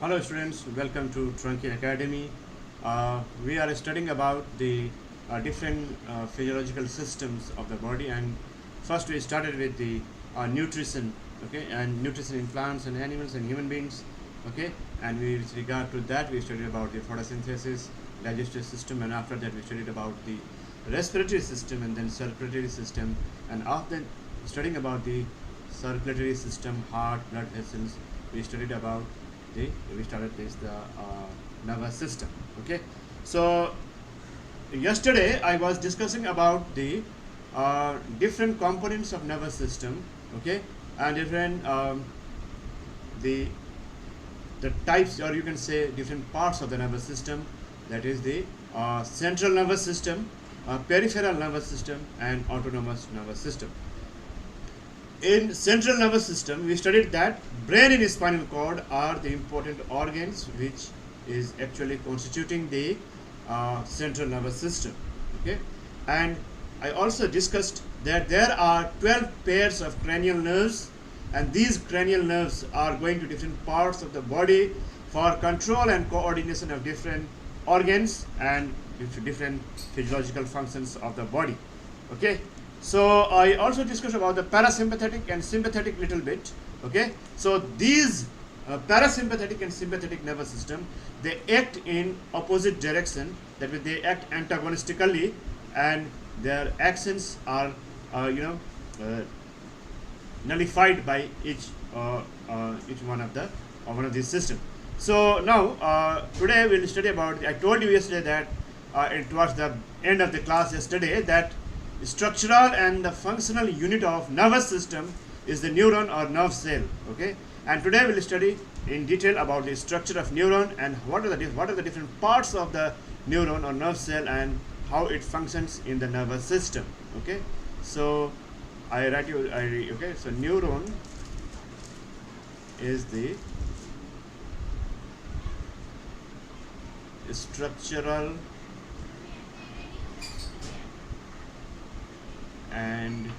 Hello students, welcome to Trunkie Academy. We are studying about the different physiological systems of the body, and first we started with the nutrition, okay, and nutrition in plants and animals and human beings, okay, and with regard to that we studied about the photosynthesis, digestive system, and after that we studied about the respiratory system and then circulatory system, and after studying about the circulatory system, heart, blood vessels, we studied about we started this the nervous system. Okay, so yesterday I was discussing about the different components of nervous system, okay, and different the types, or you can say different parts of the nervous system, that is the central nervous system, peripheral nervous system, and autonomous nervous system. In central nervous system, we studied that brain and spinal cord are the important organs which is actually constituting the central nervous system. Okay, and I also discussed that there are 12 pairs of cranial nerves, and these cranial nerves are going to different parts of the body for control and coordination of different organs and different physiological functions of the body. Okay, so I also discussed about the parasympathetic and sympathetic little bit. Okay, so these parasympathetic and sympathetic nervous system, they act in opposite direction, that means they act antagonistically, and their actions are nullified by each one of these systems. So now today we will study about, I told you yesterday that towards the end of the class yesterday, that structural and the functional unit of nervous system is the neuron or nerve cell. Okay, and today we will study in detail about the structure of neuron and what are the different parts of the neuron or nerve cell and how it functions in the nervous system. Okay, so okay, so neuron is the structural and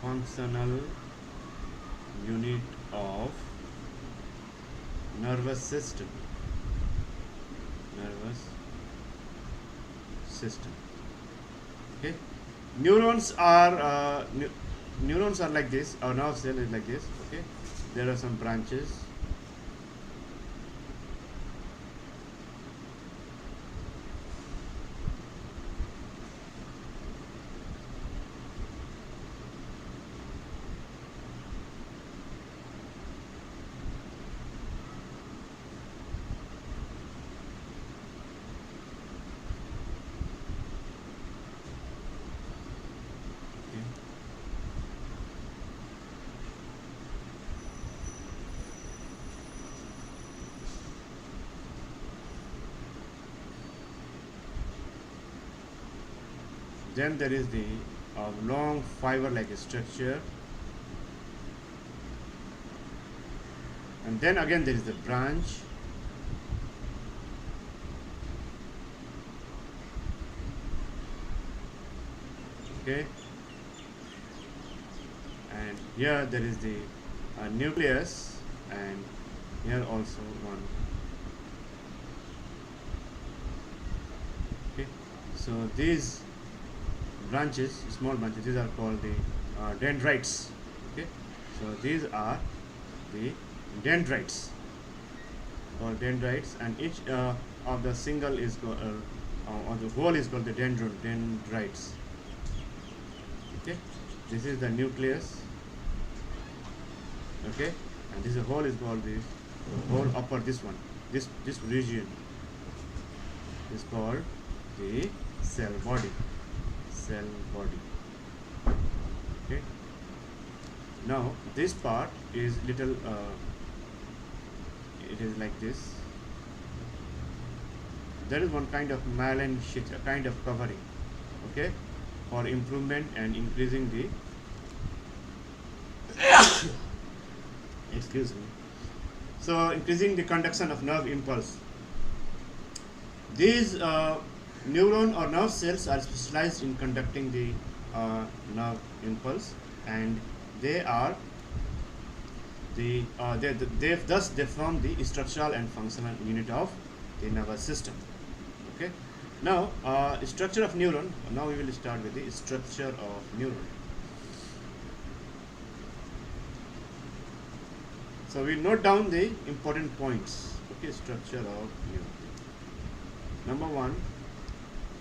functional unit of nervous system. Okay, neurons are like this. Our nerve cell is like this. Okay, there are some branches. Then there is the long fiber-like structure, and then again there is the branch, okay, and here there is the nucleus, and here also one. Okay, so these branches, small branches, these are called the dendrites. Okay, so these are the dendrites, called dendrites, and each of the single is or the whole is called the dendrites. Okay, this is the nucleus. Okay, and this whole is called the whole upper, this one, this region is called the cell body. Okay, now this part is little it is like this. There is one kind of myelin sheath, a kind of covering, okay, for improvement and increasing the excuse me, so increasing the conduction of nerve impulse. These neuron or nerve cells are specialized in conducting the nerve impulse, and they are they form the structural and functional unit of the nervous system. Okay. Now, structure of neuron. Now we will start with the structure of neuron. So we note down the important points. Okay, structure of neuron. Number one,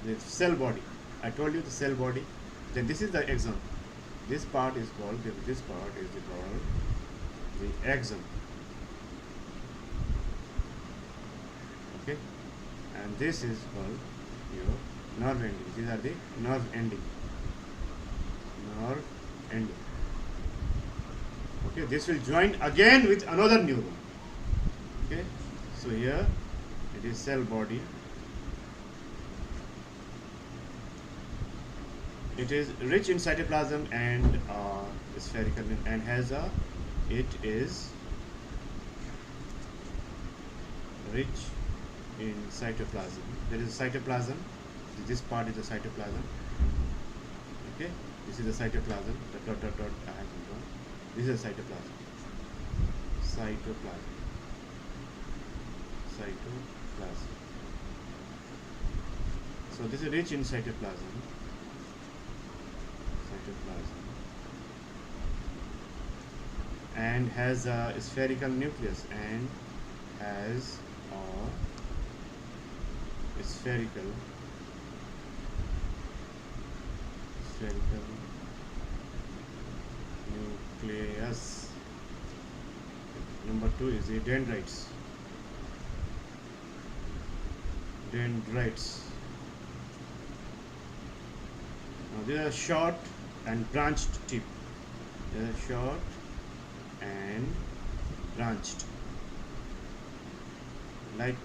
the cell body. I told you the cell body. Then this is the axon. This part is called called the axon. Okay, and this is called your nerve ending. These are the nerve ending. Nerve ending. Okay, this will join again with another neuron. Okay, so here it is cell body. It is rich in cytoplasm and spherical, and has a it is rich in cytoplasm. There is a cytoplasm. This part is the cytoplasm. Okay, this is the cytoplasm. The dot I have drawn. This is a cytoplasm. Cytoplasm. Cytoplasm. So this is rich in cytoplasm. Cytoplasm. And has a spherical nucleus and has a spherical nucleus. Number two is the dendrites. Dendrites. Now these are short and branched tip. They are short and branched, like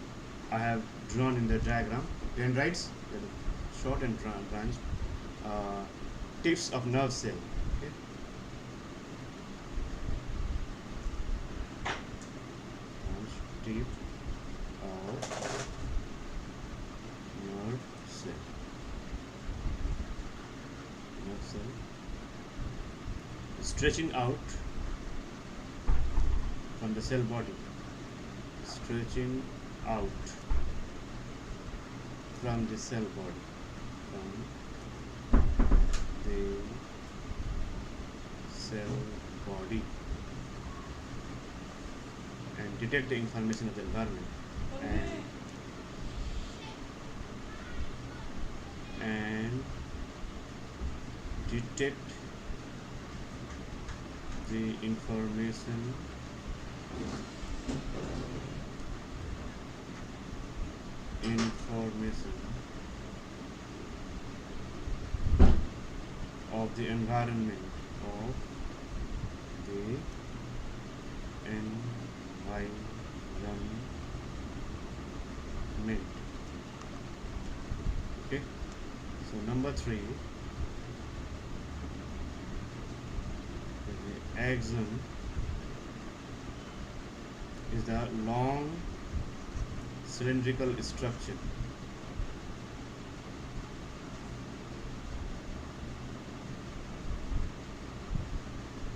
I have drawn in the diagram. Dendrites, they are short and branched tips of nerve cell. Okay. Tip of nerve cell. Nerve cell stretching out from the cell body. Stretching out from the cell body. From the cell body, and detect the information of the environment, and detect the information of the environment, okay. So number three, the axon is the long cylindrical structure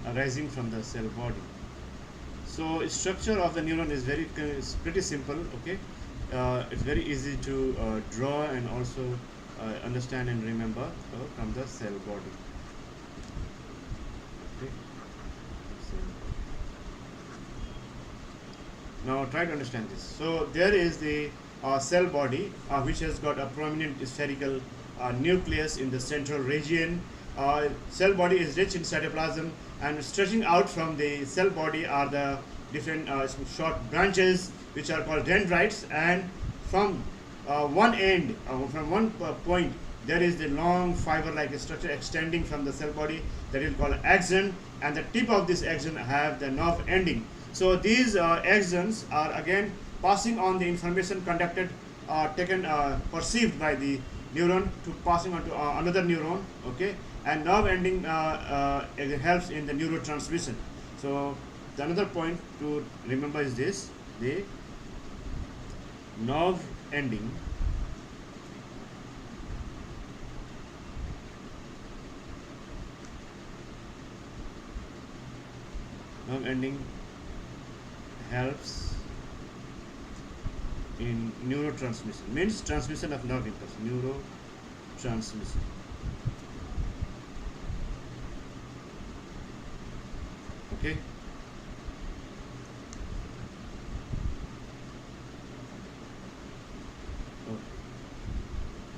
arising from the cell body. So structure of the neuron is pretty simple. Okay, it's very easy to draw and also understand and remember from the cell body. Okay. Now try to understand this. So there is the cell body which has got a prominent spherical nucleus in the central region. Cell body is rich in cytoplasm, and stretching out from the cell body are the different short branches which are called dendrites, and from one end, from one point, there is the long fiber-like structure extending from the cell body that is called axon, and the tip of this axon have the nerve ending. So these axons are again passing on the information conducted, perceived by the neuron to passing on to another neuron. Okay, and nerve ending it helps in the neurotransmission. So the another point to remember is this: the nerve ending nerve ending helps in neurotransmission, means transmission of nerve impulse, neurotransmission. Okay.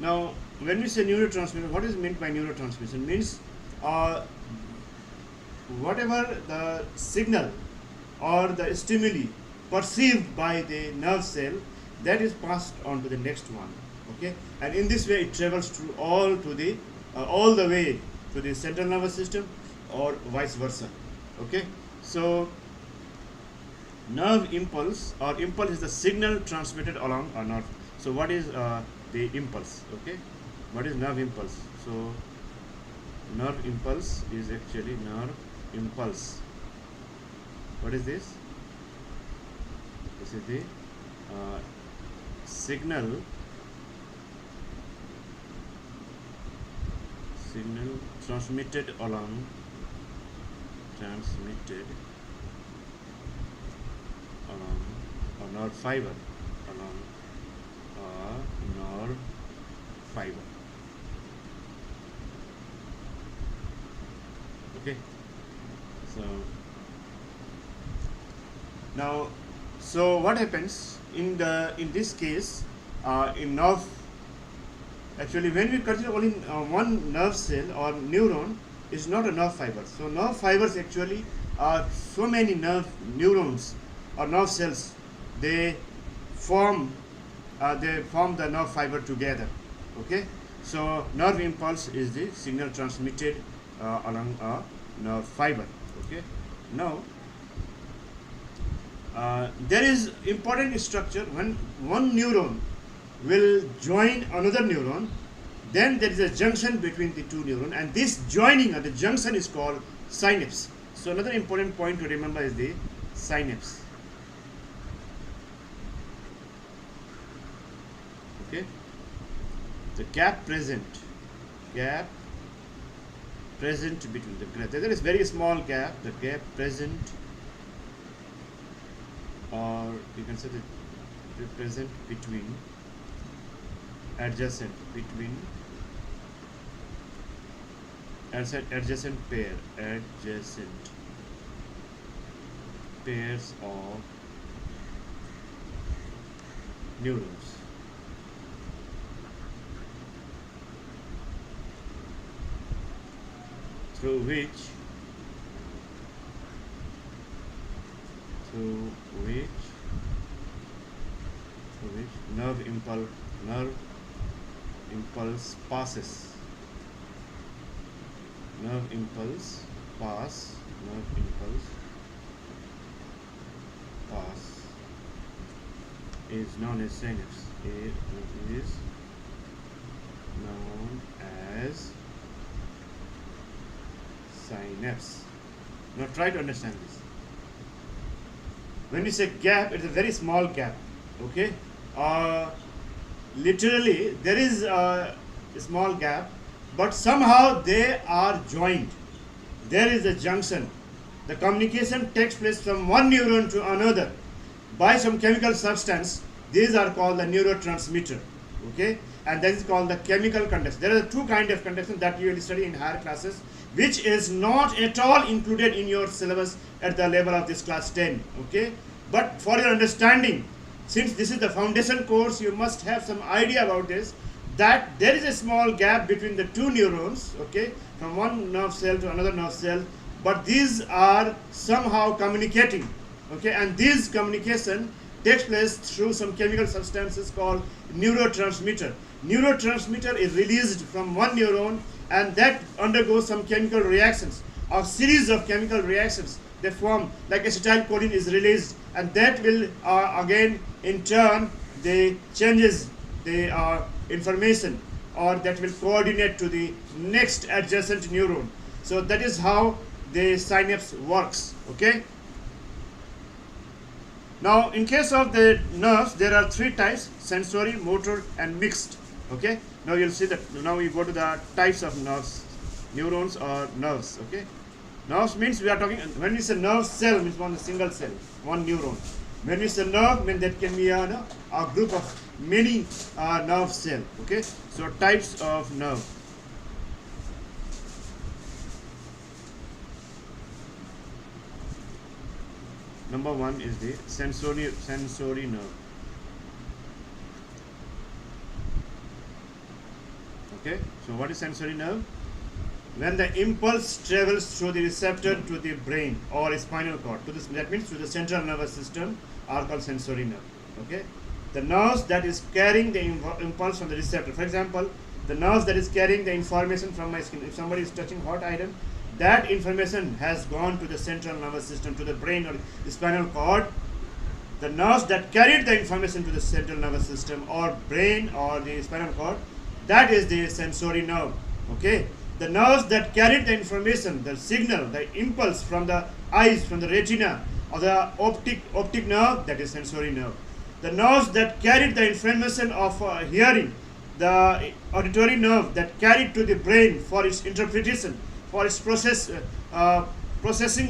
Now, when we say neurotransmission, what is meant by neurotransmission? Means whatever the signal or the stimuli perceived by the nerve cell, that is passed on to the next one. Okay, and in this way it travels through all the way to the central nervous system or vice versa. Okay, so nerve impulse or impulse is the signal transmitted along a nerve. So what is the impulse? Okay, what is nerve impulse? So nerve impulse is actually nerve impulse. What is this? This is the signal transmitted along a nerve fiber, along a nerve fiber. Okay, so now, so what happens in this case, in nerve, actually when we consider only one nerve cell or neuron is not a nerve fiber. So nerve fibers actually are so many neurons or nerve cells. They form the nerve fiber together. Okay, so nerve impulse is the signal transmitted along a nerve fiber. Okay, now there is important structure. When one neuron will join another neuron, then there is a junction between the two neurons, and this joining or the junction is called synapse. So another important point to remember is the synapse. Okay, the gap present between there is very small gap, the gap present, or you can say the present between adjacent pairs of neurons. Through which nerve impulse passes. Nerve impulse pass is known as synapse. It is known as synapse. Now try to understand this. When we say gap, it's a very small gap. Okay, literally there is a small gap, but somehow they are joined. There is a junction. The communication takes place from one neuron to another by some chemical substance. These are called the neurotransmitter. Okay, and that is called the chemical conduction. There are two kinds of conduction that you will study in higher classes, which is not at all included in your syllabus at the level of this class 10. Okay, but for your understanding, since this is the foundation course, you must have some idea about this, that there is a small gap between the two neurons, okay, from one nerve cell to another nerve cell, but these are somehow communicating, okay, and this communication takes place through some chemical substances called neurotransmitter. Neurotransmitter is released from one neuron, and that undergoes some chemical reactions, a series of chemical reactions. They form, like acetylcholine is released, and that will again in turn they changes the information, or that will coordinate to the next adjacent neuron. So that is how the synapse works. Okay, now in case of the nerves, there are three types: sensory, motor, and mixed. Okay, now you'll see that. Now we go to the types of nerves, neurons or nerves. Okay, Nerves means we are talking, when we say nerve cell means one single cell, one neuron. When we say nerve means that can be a group of many nerve cell. Okay, so types of nerve. Number one is the sensory nerve. Okay, so what is sensory nerve? When the impulse travels through the receptor to the brain or spinal cord, to this, that means to the central nervous system, are called sensory nerve. Okay, the nerves that is carrying the impulse from the receptor. For example, the nerves that is carrying the information from my skin. If somebody is touching hot iron, that information has gone to the central nervous system, to the brain or the spinal cord. The nerves that carried the information to the central nervous system or brain or the spinal cord, that is the sensory nerve. Okay, the nerves that carried the information, the signal, the impulse from the eyes, from the retina or the optic nerve, that is sensory nerve. The nerves that carried the information of hearing, the auditory nerve that carried to the brain for its interpretation, for its processing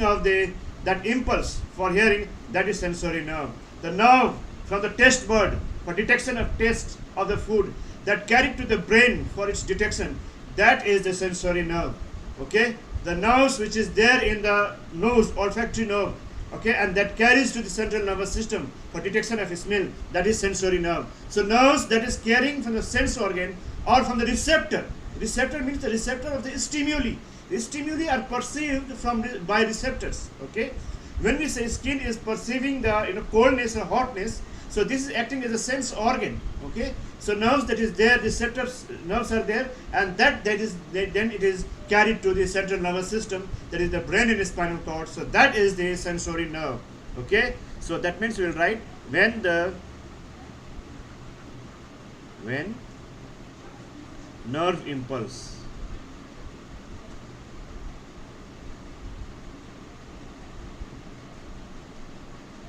of that impulse for hearing, that is sensory nerve. The nerve from the taste bud for detection of taste of the food, that carried to the brain for its detection, that is the sensory nerve. Okay, the nerves which is there in the nose, olfactory nerve, okay, and that carries to the central nervous system for detection of smell, that is sensory nerve. So nerves that is carrying from the sense organ or from the receptor. Receptor means the receptor of the stimuli. The stimuli are perceived by receptors. Okay, when we say skin is perceiving the coldness or hotness, so this is acting as a sense organ. Okay, so nerves that is there, receptors nerves are there, and then it is carried to the central nervous system, that is the brain and spinal cord. So that is the sensory nerve. Okay, so that means we will write when nerve impulse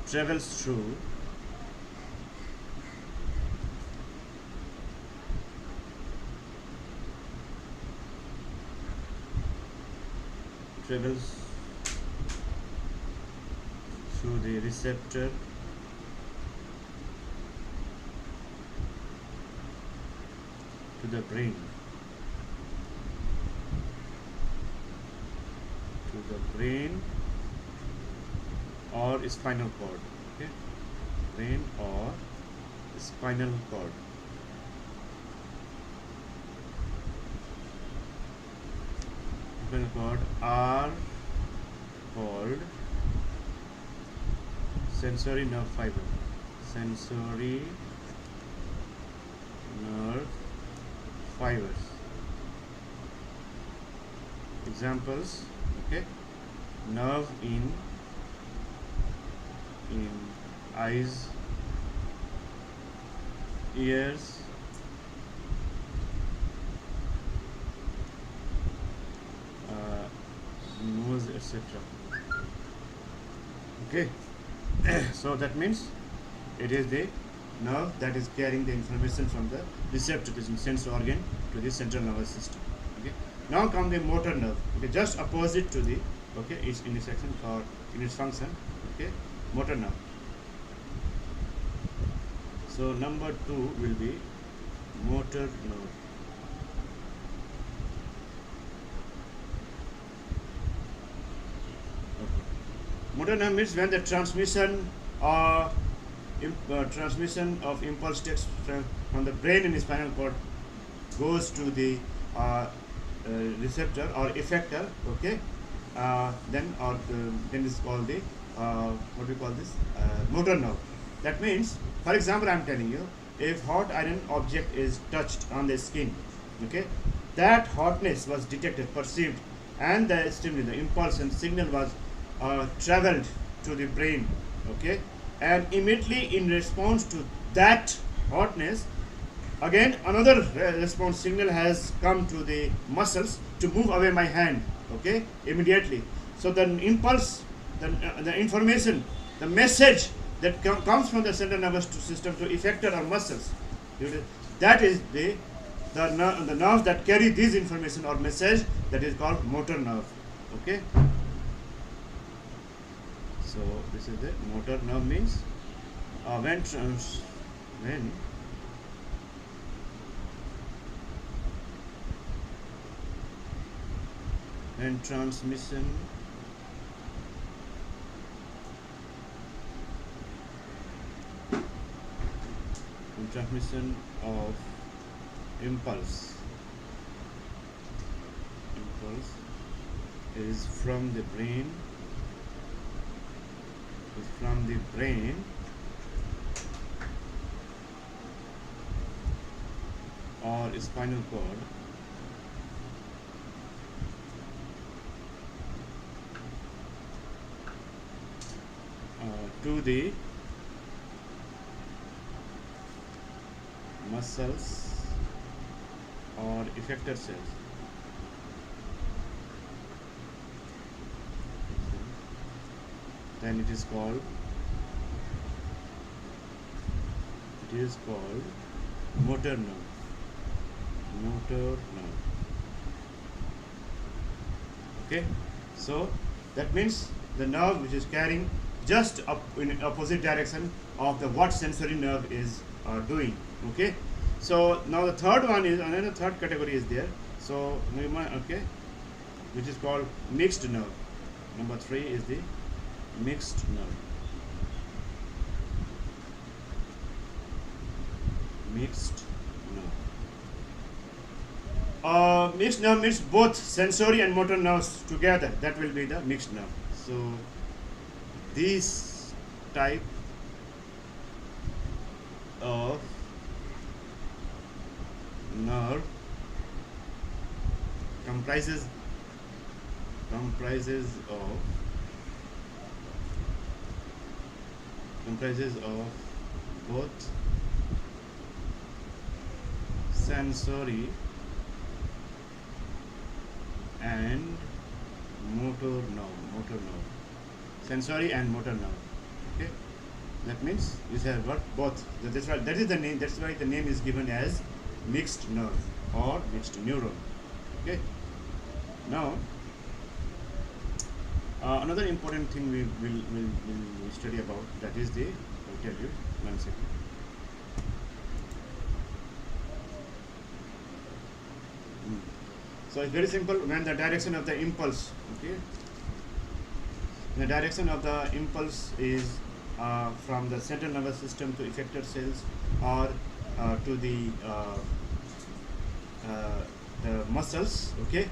travels through the receptor to the brain, or spinal cord. Okay, brain or spinal cord. Spinal cord are called sensory nerve fiber. Sensory nerve fibers. Examples. Okay, nerve in eyes, ears, nose, etc. Okay, so that means it is the nerve that is carrying the information from the receptor, this sense organ, to the central nervous system. Okay, now come the motor nerve. Okay, just opposite to the, okay, its intersection or in its function. Okay, motor nerve. So number 2 will be motor nerve. Okay. Motor nerve means when the transmission of impulse takes from the brain and spinal cord goes to the receptor or effector. Okay, then is called the what we call this motor nerve. That means, for example, I am telling you, if hot iron object is touched on the skin, okay, that hotness was detected, perceived, and the stimuli, the impulse and signal was traveled to the brain. Okay, and immediately in response to that hotness, again another response signal has come to the muscles to move away my hand. Okay, immediately. So the impulse, the information, the message that comes from the central nervous system to effector or muscles, that is the nerves that carry this information or message, that is called motor nerve. Okay, So this is the motor nerve means when when transmission of impulse is from the brain or spinal cord to the muscles or effector cells, then it is called motor nerve. Okay, so that means the nerve which is carrying just up in opposite direction of the what sensory nerve is doing. Okay, so now the third one is another third category is there. So okay, which is called mixed nerve. Number 3 is the mixed nerve. Mixed nerve means both sensory and motor nerves together. That will be the mixed nerve. So this type of nerve comprises of both sensory and motor nerve. Sensory and motor nerve. Okay, that means you have got both. That is the name. That's why the name is given as mixed nerve or mixed neuron. Okay. Now, another important thing we will study about, that is the, I'll tell you, 1 second. So it's very simple. When the direction of the impulse, okay, the direction of the impulse is from the central nervous system to effector cells or to the muscles, okay,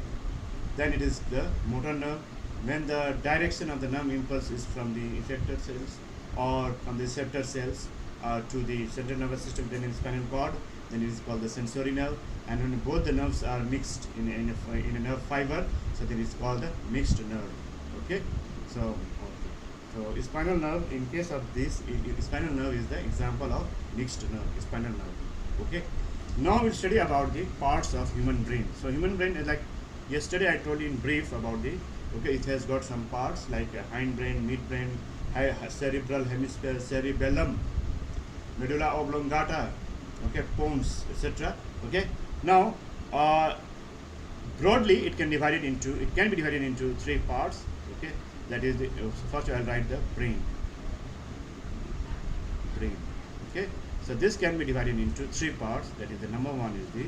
then it is the motor nerve. When the direction of the nerve impulse is from the effector cells or from the receptor cells to the central nervous system, then in spinal cord, then it is called the sensory nerve. And when both the nerves are mixed in a nerve fiber, so then it's called the mixed nerve. Okay, so spinal nerve, in case of this, spinal nerve is the example of mixed nerve, spinal nerve. Okay, now we'll study about the parts of human brain. So human brain is like yesterday I told you in brief about the, okay, it has got some parts like hindbrain, midbrain, cerebral hemisphere, cerebellum, medulla oblongata, okay, pons, etc. Okay, now broadly it can be divided into 3 parts. Okay, that is the, first I'll write the brain. Okay, so this can be divided into 3 parts. That is, the number 1 is the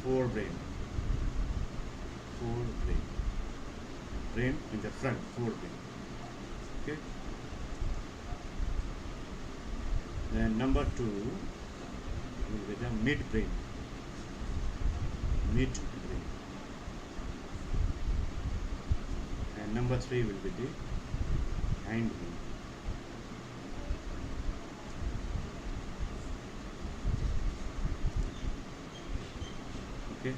forebrain. Brain in the front, forebrain. Okay, then number 2 will be the midbrain. And number 3 will be the hindbrain. Okay.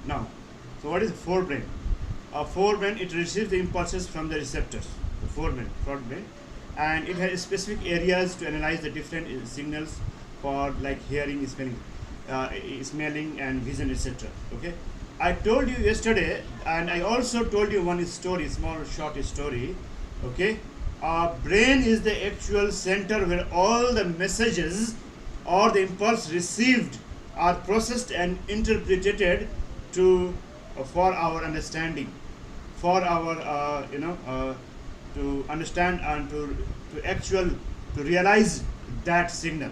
Now, so what is forebrain? Forebrain, it receives the impulses from the receptors. The forebrain, and it has specific areas to analyze the different signals for like hearing, smelling, and vision, etc. Okay, I told you yesterday, and I also told you one story, small short story. Okay, brain is the actual center where all the messages or the impulse received are processed and interpreted to for our understanding. for our to understand and to realize that signal.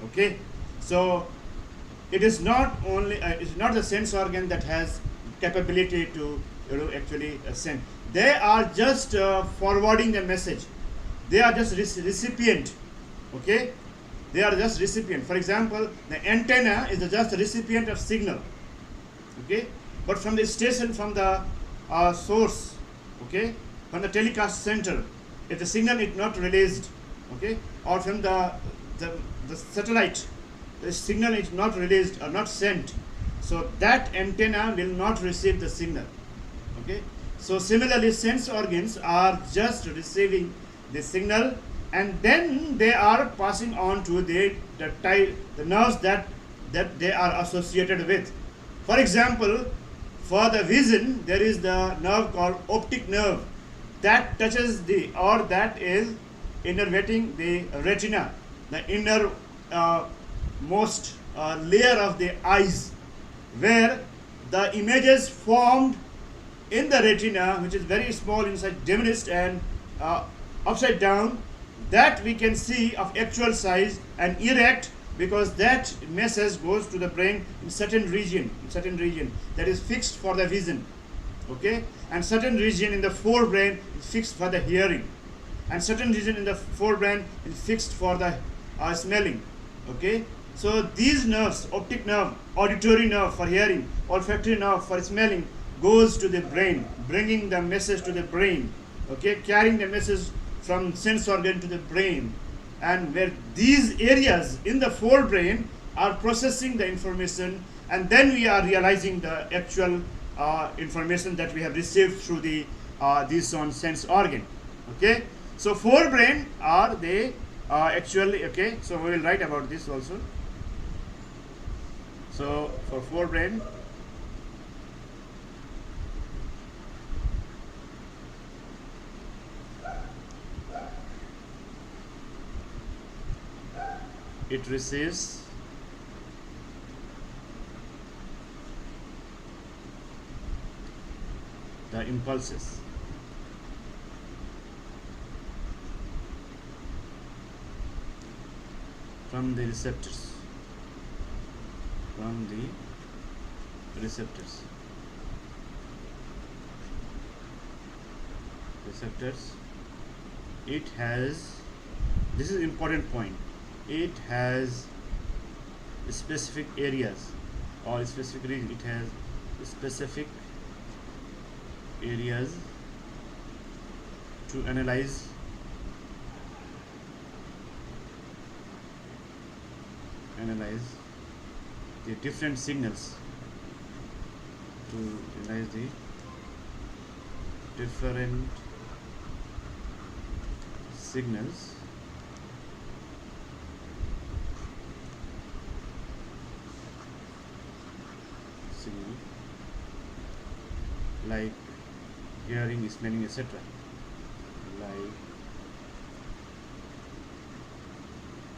Okay, so it is not only it's not the sense organ that has capability to actually send. They are just forwarding the message. They are just recipient. Okay, they are just recipient. For example, the antenna is just a recipient of signal. Okay, but from the station, from the source, okay, from the telecast center, if the signal is not released, okay, or from the satellite, the signal is not released or not sent, so that antenna will not receive the signal. Okay, so similarly sense organs are just receiving the signal, and then they are passing on to the nerves that they are associated with. For example, for the vision, there is the nerve called optic nerve that touches that is innervating the retina, the inner most layer of the eyes, where the images formed in the retina, which is very small inside, diminished and upside down, that we can see of actual size and erect, because that message goes to the brain in certain region that is fixed for the vision. Okay, and certain region in the forebrain is fixed for the hearing, and certain region in the forebrain is fixed for the smelling. Okay, so these nerves, optic nerve, auditory nerve for hearing, olfactory nerve for smelling, goes to the brain, bringing the message to the brain. Okay, carrying the message from sense organ to the brain, and where these areas in the forebrain are processing the information, and then we are realizing the actual information that we have received through the this on sense organ. Okay, so forebrain are they actually, okay, so we will write about this also. So for forebrain, it receives the impulses from the receptors, it has, this is important point, it has specific areas or specific region, it has specific areas to analyze the different signals, to analyze the different signals like hearing, smelling, etc. Like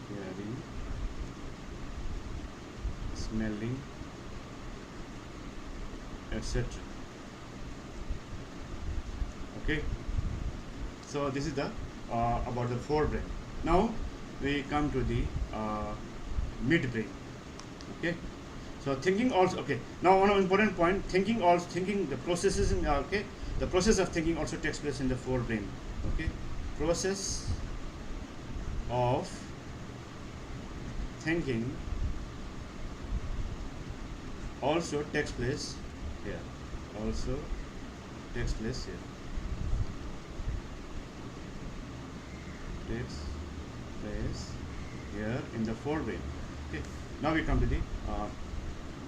hearing, smelling, etc. Okay, so this is the about the forebrain. Now we come to the midbrain. Okay, so thinking also, okay, now one important point, thinking the processes in okay, the process of thinking also takes place in the forebrain. Okay, process of thinking also takes place here, takes place here in the forebrain. Okay, now we come to the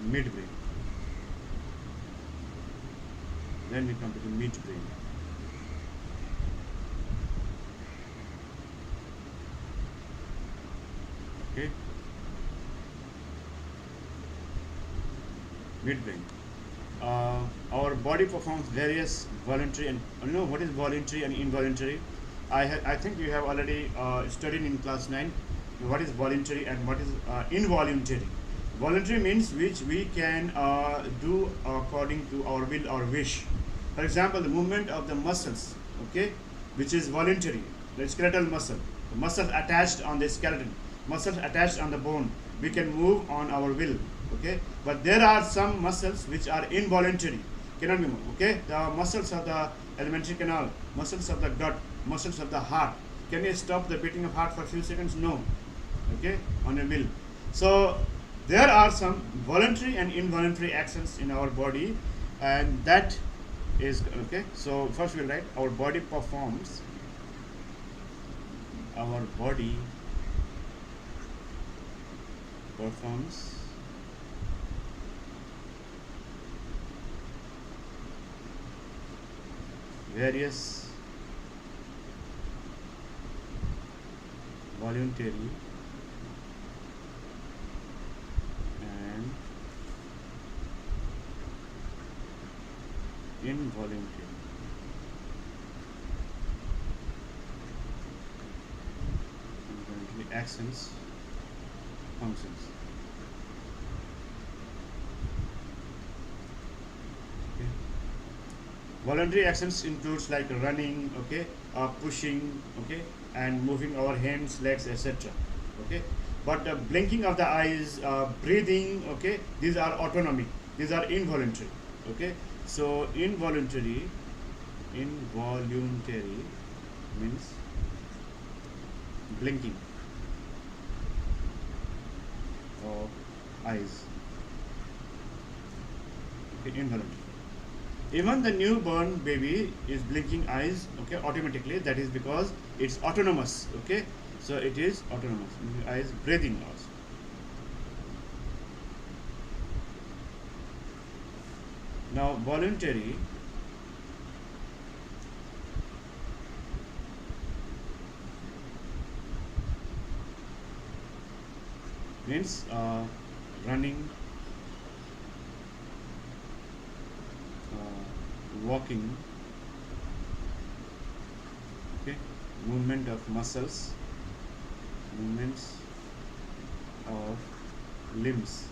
midbrain. Then we come to the midbrain. Okay, midbrain. Our body performs various voluntary and what is voluntary and involuntary. I think you have already studied in class 9 what is voluntary and what is involuntary. Voluntary means which we can do according to our will or wish. For example, the movement of the muscles, okay, which is voluntary, the skeletal muscle, the muscles attached on the skeleton, muscles attached on the bone, we can move on our will, okay. But there are some muscles which are involuntary, cannot be moved, okay. The muscles of the alimentary canal, muscles of the gut, muscles of the heart. Can you stop the beating of heart for a few seconds? No, okay, on your will. So there are some voluntary and involuntary actions in our body, and that is okay. So first we'll write our body performs various voluntary and involuntary actions, functions. Okay. Voluntary actions includes like running, okay, pushing, okay, and moving our hands, legs, etc. Okay, but blinking of the eyes, breathing, okay, these are autonomic. These are involuntary. Okay, so involuntary means blinking of eyes. Okay, involuntary. Even the newborn baby is blinking eyes, okay, automatically. That is because it's autonomous, okay. So it is autonomous. Eyes, breathing also. Now voluntary means running, walking, okay, movement of muscles, movements of limbs,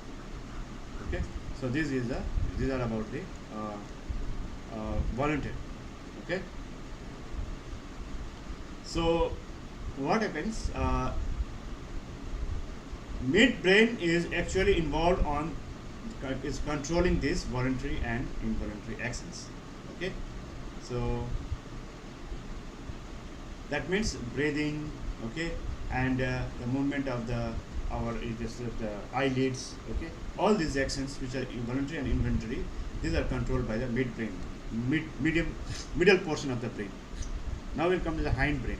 okay. So these are about the voluntary, okay. So what happens, midbrain is actually involved on is controlling these voluntary and involuntary actions, okay. So that means breathing, okay, and the movement of the eyelids, okay. All these actions which are involuntary and involuntary, these are controlled by the midbrain, middle portion of the brain. Now we'll come to the hindbrain,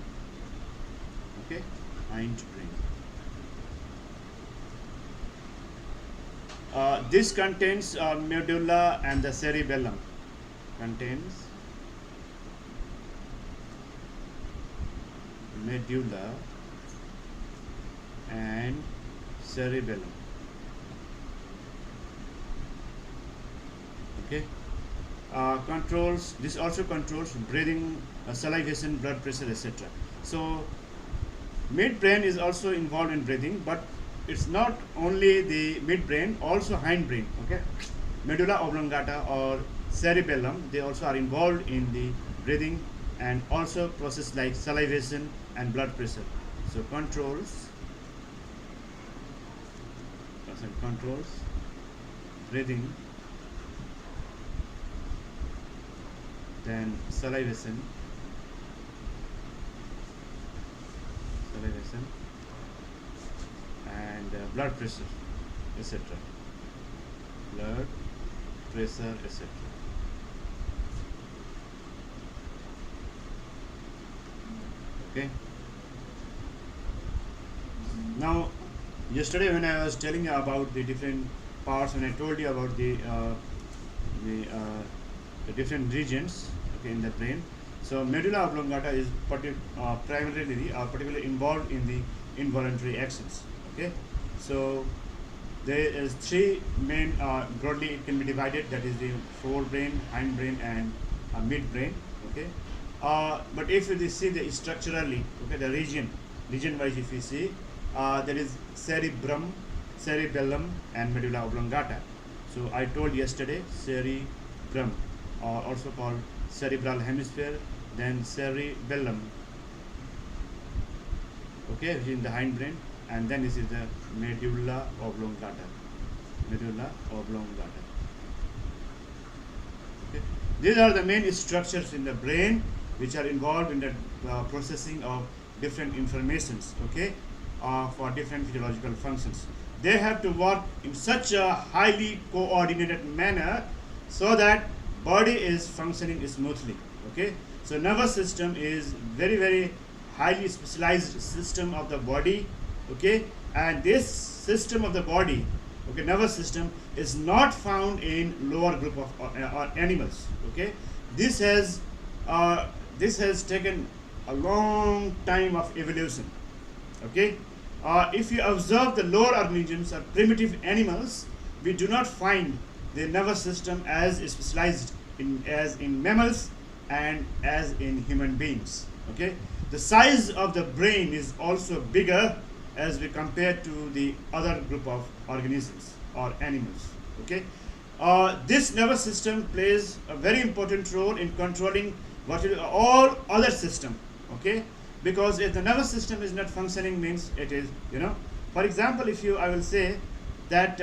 okay, hindbrain. This contains medulla and the cerebellum. Contains medulla and cerebellum. Okay. Controls. This also controls breathing, salivation, blood pressure, etc. So midbrain is also involved in breathing, but it's not only the midbrain, also hindbrain, okay. Medulla oblongata or cerebellum, they also are involved in the breathing and also process like salivation and blood pressure. So controls breathing, then salivation and blood pressure, etc. Blood pressure, etc. Okay. Now, yesterday when I was telling you about the different parts, when I told you about the different regions, okay, in the brain. So medulla oblongata is primarily particularly involved in the involuntary actions. Okay, so there is three main, broadly it can be divided, that is the forebrain, hindbrain and midbrain. Okay, but if you see the structurally, okay, the region wise, if you see, there is cerebrum, cerebellum and medulla oblongata. So I told yesterday cerebrum, or also called cerebral hemisphere, then cerebellum, okay, which is in the hindbrain, and then this is the medulla oblongata. Medulla oblongata. Okay. These are the main structures in the brain which are involved in the processing of different informations, okay, for different physiological functions. They have to work in such a highly coordinated manner so that body is functioning smoothly, okay. So nervous system is very highly specialized system of the body, okay, and this system of the body, okay, nervous system, is not found in lower group of animals, okay. This has taken a long time of evolution, okay. If you observe the lower organisms or primitive animals, we do not find the nervous system as specialized as in mammals and as in human beings, okay. The size of the brain is also bigger as we compare to the other group of organisms or animals, okay. This nervous system plays a very important role in controlling all other system, okay, because if the nervous system is not functioning, means it is, for example, if I will say that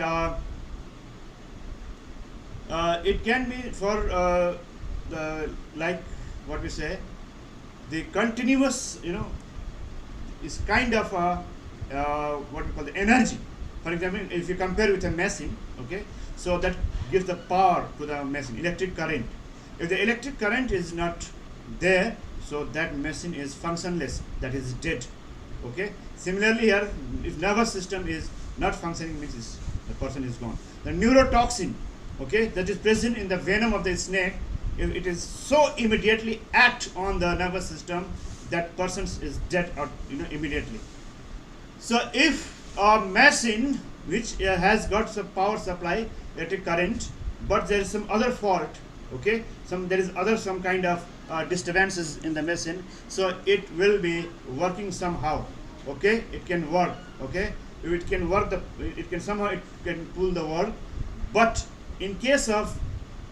it can be for the, like what we say, the continuous, is kind of what we call the energy. For example, if you compare with a machine, okay, so that gives the power to the machine, electric current. If the electric current is not there, so that machine is functionless, that is dead, okay. Similarly here, if nervous system is not functioning, means the person is gone. The neurotoxin, okay, that is present in the venom of the snake, if it is so immediately act on the nervous system, that person is dead or immediately. So if a machine which has got some power supply, electric current, but there is some other fault, okay, there is some kind of disturbances in the machine, so it will be working somehow, okay, it can work, okay, if it can work, it can pull the work, but in case of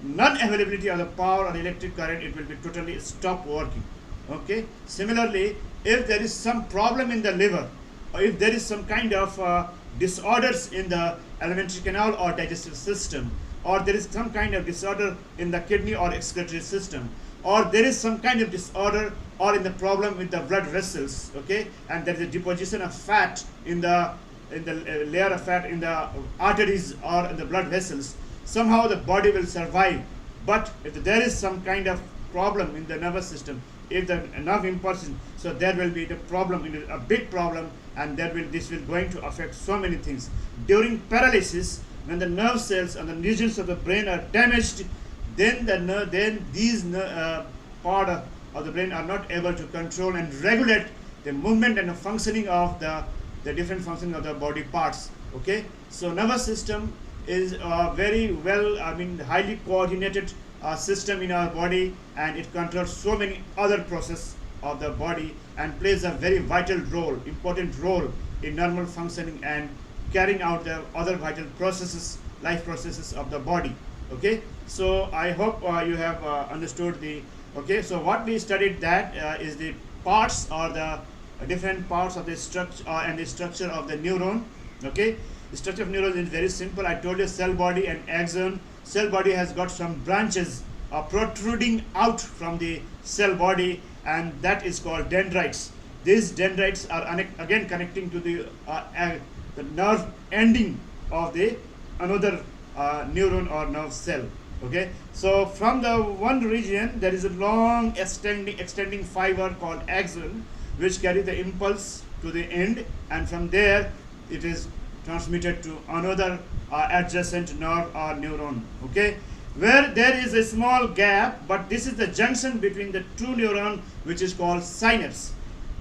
non-availability of the power or electric current, it will be totally stop working, okay. Similarly, if there is some problem in the liver, or if there is some kind of disorders in the alimentary canal or digestive system, or there is some kind of disorder in the kidney or excretory system, or there is some kind of disorder or in the problem with the blood vessels, okay, and there is a deposition of fat in the layer of fat in the arteries or in the blood vessels, somehow the body will survive. But if there is some kind of problem in the nervous system, if the nerve impulsion, so there will be the problem, a big problem, and this will going to affect so many things. During paralysis, when the nerve cells and the regions of the brain are damaged, then these part of the brain are not able to control and regulate the movement and the functioning of the different functioning of the body parts, okay. So nervous system is very well, highly coordinated system in our body, and it controls so many other processes of the body and plays a very vital role, important role in normal functioning and carrying out the other vital processes, life processes of the body, okay. So I hope you have understood okay. So what we studied, that is the parts or the different parts of the structure and the structure of the neuron, okay. The structure of neuron is very simple. I told you cell body and axon. Cell body has got some branches protruding out from the cell body, and that is called dendrites. These dendrites are again connecting to the nerve ending of the another neuron or nerve cell, okay. So from the one region there is a long extending fiber called axon, which carry the impulse to the end, and from there it is transmitted to another adjacent nerve or neuron, okay, where there is a small gap, but this is the junction between the two neuron, which is called synapse.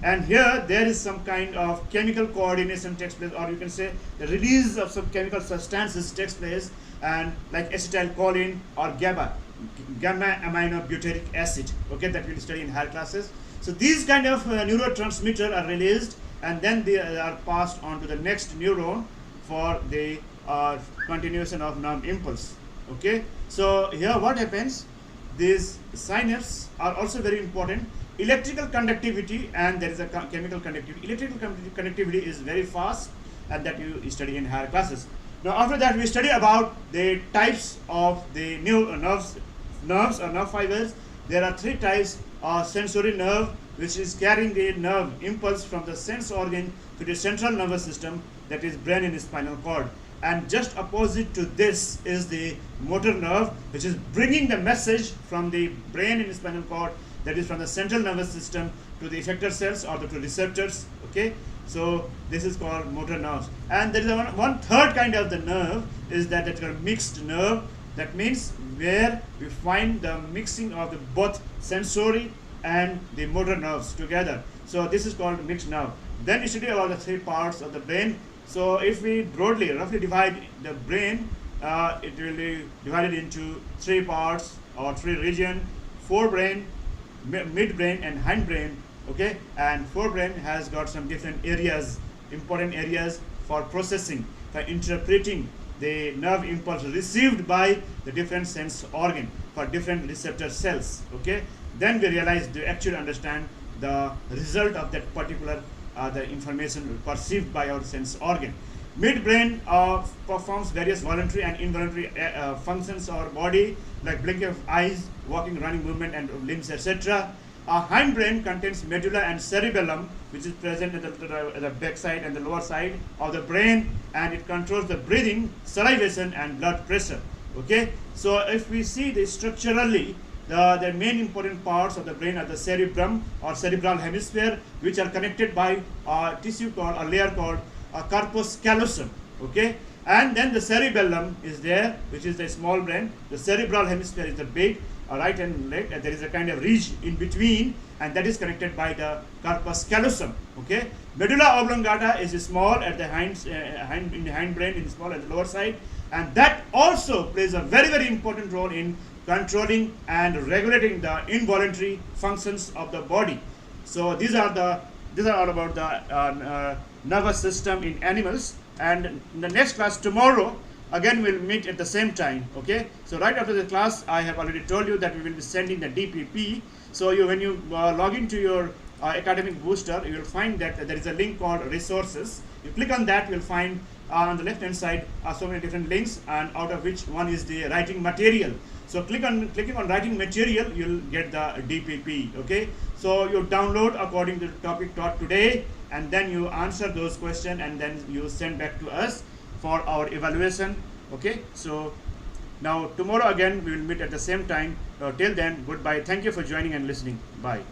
And here there is some kind of chemical coordination takes place, or you can say the release of some chemical substances takes place, and like acetylcholine or gamma aminobutyric acid, okay, that we'll study in higher classes. So these kind of neurotransmitter are released, and then they are passed on to the next neuron for the continuation of nerve impulse, okay. So here what happens, these synapses are also very important. Electrical conductivity, and there is a chemical conductivity. Electrical conductivity is very fast, and that you study in higher classes. Now after that we study about the types of the nerves or nerve fibers. There are three types: sensory nerve, which is carrying the nerve impulse from the sense organ to the central nervous system, that is brain and spinal cord. And just opposite to this is the motor nerve, which is bringing the message from the brain and spinal cord, that is from the central nervous system, to the effector cells or to receptors. Okay, so this is called motor nerves. And there is one third kind of the nerve, is that it's called mixed nerve. That means where we find the mixing of the both sensory and the motor nerves together. So this is called mixed nerve. Then we study about the three parts of the brain. So if we roughly divide the brain, it will be divided into three parts or three regions: forebrain, midbrain, and hindbrain. Okay, and forebrain has got some different areas, important areas for processing, for interpreting the nerve impulse received by the different sense organ for different receptor cells. Okay, then we realize to actually understand the result of that particular the information perceived by our sense organ. Midbrain performs various voluntary and involuntary functions of our body, like blinking of eyes, walking, running movement, and limbs, etc. Hindbrain contains medulla and cerebellum, which is present at the back side and the lower side of the brain, and it controls the breathing, salivation, and blood pressure. Okay, so if we see this structurally, the main important parts of the brain are the cerebrum or cerebral hemisphere, which are connected by a tissue called a layer called corpus callosum. Okay, and then the cerebellum is there, which is the small brain. The cerebral hemisphere is the big right and left. There is a kind of ridge in between, and that is connected by the corpus callosum. Okay, medulla oblongata is small at the hindbrain, in small at the lower side, and that also plays a very important role in controlling and regulating the involuntary functions of the body. So these are all about the nervous system in animals. And in the next class tomorrow, again we'll meet at the same time. Okay, so right after the class, I have already told you that we will be sending the DPP. So when you log into your academic booster, you will find that there is a link called resources. You click on that, you'll find on the left hand side so many different links, and out of which one is the writing material. So clicking on writing material, you'll get the DPP. Okay, so you download according to the topic taught today, and then you answer those questions, and then you send back to us for our evaluation. Okay, so now tomorrow again we will meet at the same time. Till then, goodbye. Thank you for joining and listening. Bye.